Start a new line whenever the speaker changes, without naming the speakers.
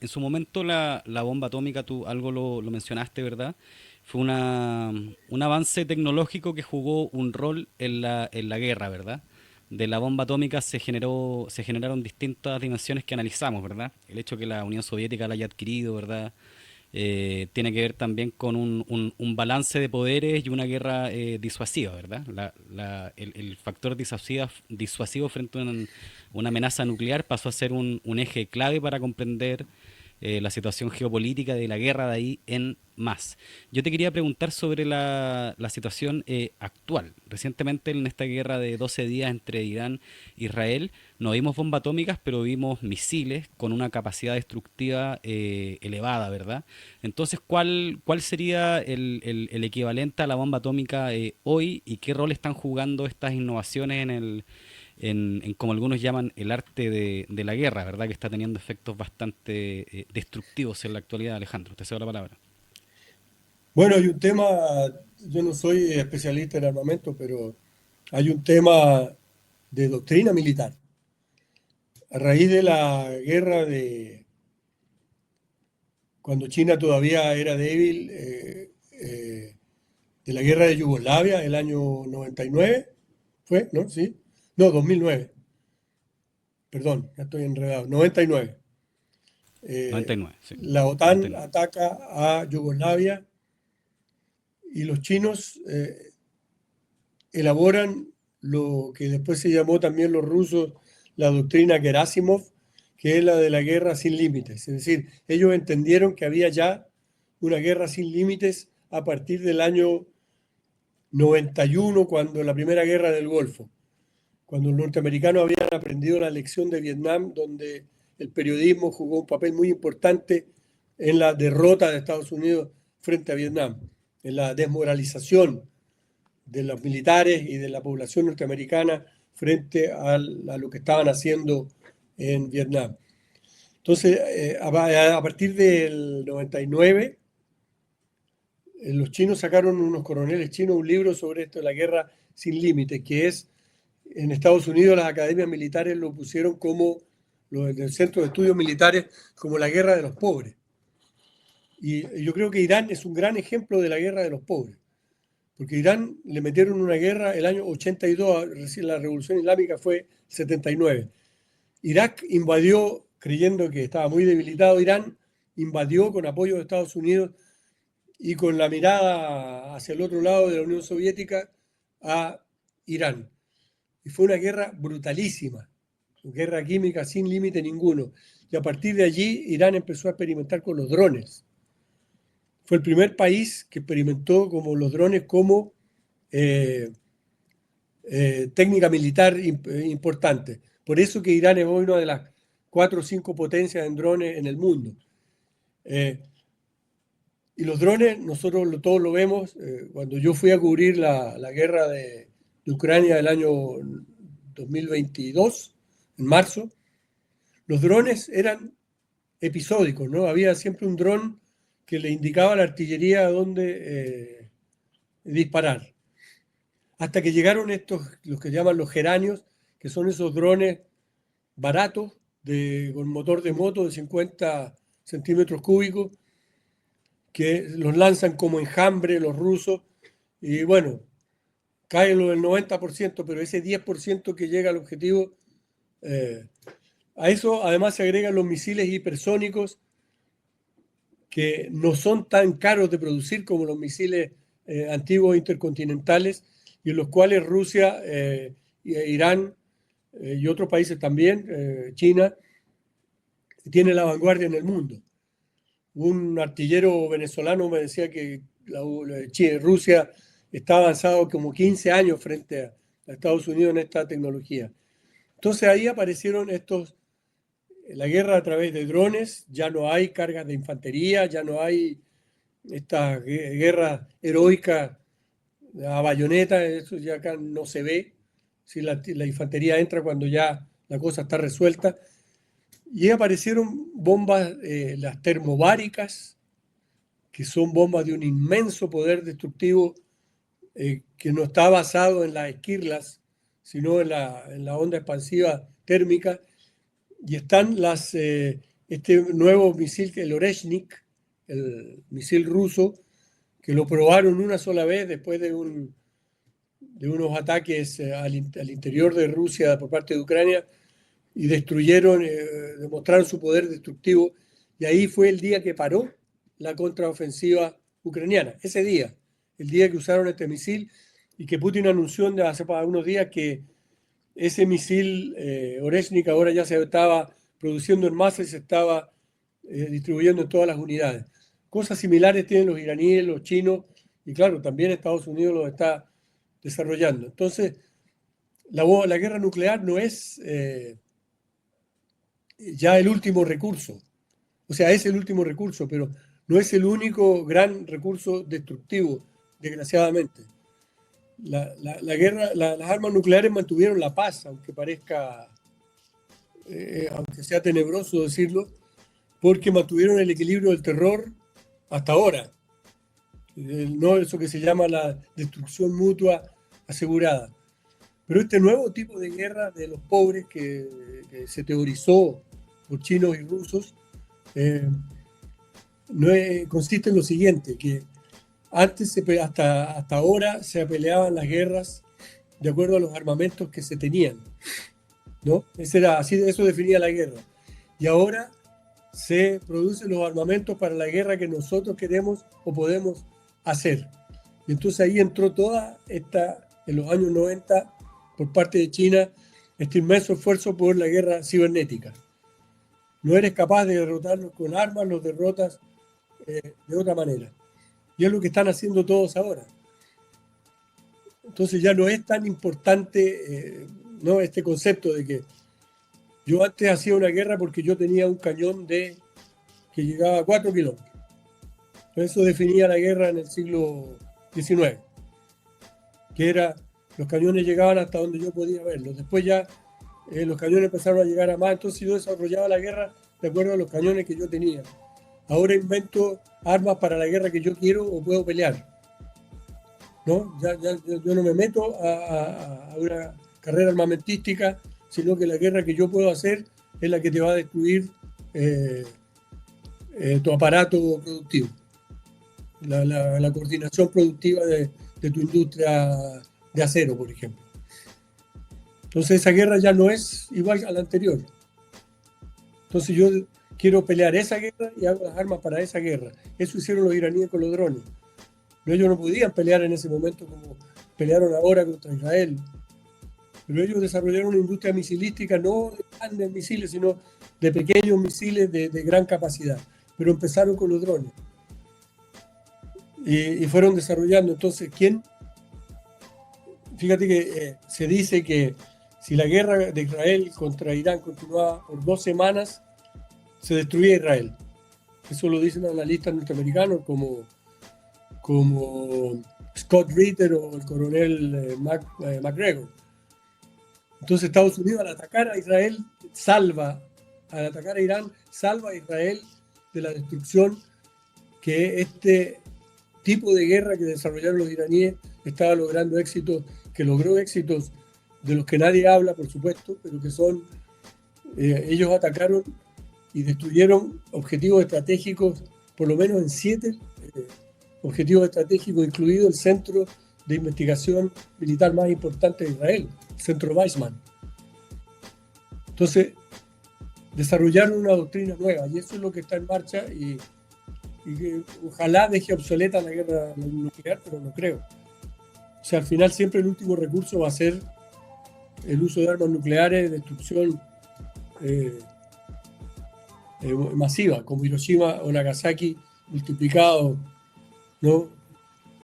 en su momento la bomba atómica, tú algo lo mencionaste, ¿verdad? Fue un avance tecnológico que jugó un rol en la guerra, ¿verdad? De la bomba atómica se generaron distintas dimensiones que analizamos, ¿verdad? El hecho que la Unión Soviética la haya adquirido, ¿verdad? Tiene que ver también con un balance de poderes y una guerra disuasiva, ¿verdad? El factor disuasivo frente a una amenaza nuclear pasó a ser un eje clave para comprender la situación geopolítica de la guerra de ahí en más. Yo te quería preguntar sobre la situación actual. Recientemente en esta guerra de 12 días entre Irán e Israel no vimos bombas atómicas, pero vimos misiles con una capacidad destructiva elevada, ¿verdad? Entonces, ¿cuál sería el equivalente a la bomba atómica hoy y qué rol están jugando estas innovaciones en como algunos llaman el arte de la guerra, ¿verdad? Que está teniendo efectos bastante destructivos en la actualidad, Alejandro. Te cedo la palabra.
Bueno, hay un tema, yo no soy especialista en armamento, pero hay un tema de doctrina militar. A raíz de la guerra cuando China todavía era débil, de la guerra de Yugoslavia, el año 99, ¿fue? ¿No? ¿Sí? No, 2009, perdón, ya estoy enredado, 99.
99, sí.
La OTAN
99.
ataca a Yugoslavia y los chinos elaboran lo que después se llamó también los rusos la doctrina Gerasimov, que es la de la guerra sin límites. Es decir, ellos entendieron que había ya una guerra sin límites a partir del año 91, cuando la primera guerra del Golfo, cuando los norteamericanos habían aprendido la lección de Vietnam, donde el periodismo jugó un papel muy importante en la derrota de Estados Unidos frente a Vietnam, en la desmoralización de los militares y de la población norteamericana frente a lo que estaban haciendo en Vietnam. Entonces, a partir del 99, los chinos sacaron, unos coroneles chinos, un libro sobre esto de la guerra sin límites, que es, en Estados Unidos las academias militares lo pusieron como, los del Centro de Estudios Militares, como la guerra de los pobres. Y yo creo que Irán es un gran ejemplo de la guerra de los pobres. Porque Irán le metieron una guerra el año 82, recién la revolución islámica fue 79. Irak invadió, creyendo que estaba muy debilitado Irán, invadió con apoyo de Estados Unidos y con la mirada hacia el otro lado de la Unión Soviética a Irán. Y fue una guerra brutalísima, guerra química sin límite ninguno. Y a partir de allí Irán empezó a experimentar con los drones. Fue el primer país que experimentó como los drones como eh, técnica militar importante. Por eso que Irán es hoy una de las 4 o 5 potencias en drones en el mundo. Eh, y los drones, nosotros todos lo vemos. Cuando yo fui a cubrir la guerra de Ucrania el año 2022, en marzo, los drones eran episódicos, ¿no? Había siempre un dron que le indicaba a la artillería a dónde disparar. Hasta que llegaron estos, los que llaman los geranios, que son esos drones baratos con motor de moto de 50 centímetros cúbicos, que los lanzan como enjambre los rusos, y bueno, cae lo del 90%, pero ese 10% que llega al objetivo, eh, a eso además se agregan los misiles hipersónicos, que no son tan caros de producir como los misiles antiguos intercontinentales, y en los cuales Rusia, Irán y otros países también, China, tiene la vanguardia en el mundo. Un artillero venezolano me decía que Rusia está avanzado como 15 años frente a Estados Unidos en esta tecnología. Entonces ahí aparecieron la guerra a través de drones, ya no hay cargas de infantería, ya no hay esta guerra heroica a bayoneta, eso ya acá no se ve. Si la infantería entra cuando ya la cosa está resuelta. Y aparecieron bombas, las termobáricas, que son bombas de un inmenso poder destructivo, que no está basado en las esquirlas, sino en la onda expansiva térmica. Y están las este nuevo misil, el Oreshnik, el misil ruso, que lo probaron una sola vez después de unos ataques al interior de Rusia por parte de Ucrania, y destruyeron, demostraron su poder destructivo, y ahí fue el día que paró la contraofensiva ucraniana, ese día, el día que usaron este misil, y que Putin anunció hace unos días que ese misil Oreshnik ahora ya se estaba produciendo en masa y se estaba distribuyendo en todas las unidades. Cosas similares tienen los iraníes, los chinos, y claro, también Estados Unidos lo está desarrollando. Entonces, la guerra nuclear no es ya el último recurso. O sea, es el último recurso, pero no es el único gran recurso destructivo, desgraciadamente. La guerra, las armas nucleares mantuvieron la paz, aunque parezca, aunque sea tenebroso decirlo, porque mantuvieron el equilibrio del terror hasta ahora. No eso que se llama la destrucción mutua asegurada. Pero este nuevo tipo de guerra de los pobres que se teorizó por chinos y rusos consiste en lo siguiente, que antes, hasta ahora, se peleaban las guerras de acuerdo a los armamentos que se tenían, ¿no? Eso definía la guerra. Y ahora se producen los armamentos para la guerra que nosotros queremos o podemos hacer. Y entonces ahí entró en los años 90, por parte de China, este inmenso esfuerzo por la guerra cibernética. No eres capaz de derrotarlos con armas, los derrotas de otra manera. Y es lo que están haciendo todos ahora. Entonces ya no es tan importante ¿no? Este concepto de que yo antes hacía una guerra porque yo tenía un cañón que llegaba a 4 kilómetros. Eso definía la guerra en el siglo XIX, que era los cañones llegaban hasta donde yo podía verlos. Después ya los cañones empezaron a llegar a más, entonces yo desarrollaba la guerra de acuerdo a los cañones que yo tenía. Ahora invento armas para la guerra que yo quiero o puedo pelear, ¿no? Yo no me meto a una carrera armamentística, sino que la guerra que yo puedo hacer es la que te va a destruir tu aparato productivo, la coordinación productiva de tu industria de acero, por ejemplo. Entonces esa guerra ya no es igual a la anterior. Entonces yo quiero pelear esa guerra y hago las armas para esa guerra. Eso hicieron los iraníes con los drones. Ellos no podían pelear en ese momento como pelearon ahora contra Israel. Pero ellos desarrollaron una industria misilística no de grandes misiles, sino de pequeños misiles de gran capacidad. Pero empezaron con los drones. Y fueron desarrollando. Entonces, fíjate que se dice que si la guerra de Israel contra Irán continuaba por 2 semanas, se destruía Israel. Eso lo dicen analistas norteamericanos como Scott Ritter o el coronel McGregor. Entonces Estados Unidos al atacar a Israel al atacar a Irán, salva a Israel de la destrucción que este tipo de guerra que desarrollaron los iraníes estaba logrando éxitos, que logró éxitos de los que nadie habla, por supuesto, pero que son, ellos atacaron y destruyeron objetivos estratégicos, por lo menos en 7 objetivos estratégicos, incluido el centro de investigación militar más importante de Israel, el centro Weizmann. Entonces, desarrollaron una doctrina nueva y eso es lo que está en marcha y que ojalá deje obsoleta la guerra nuclear, pero no creo. O sea, al final siempre el último recurso va a ser el uso de armas nucleares, destrucción masiva, como Hiroshima o Nagasaki multiplicado, ¿no?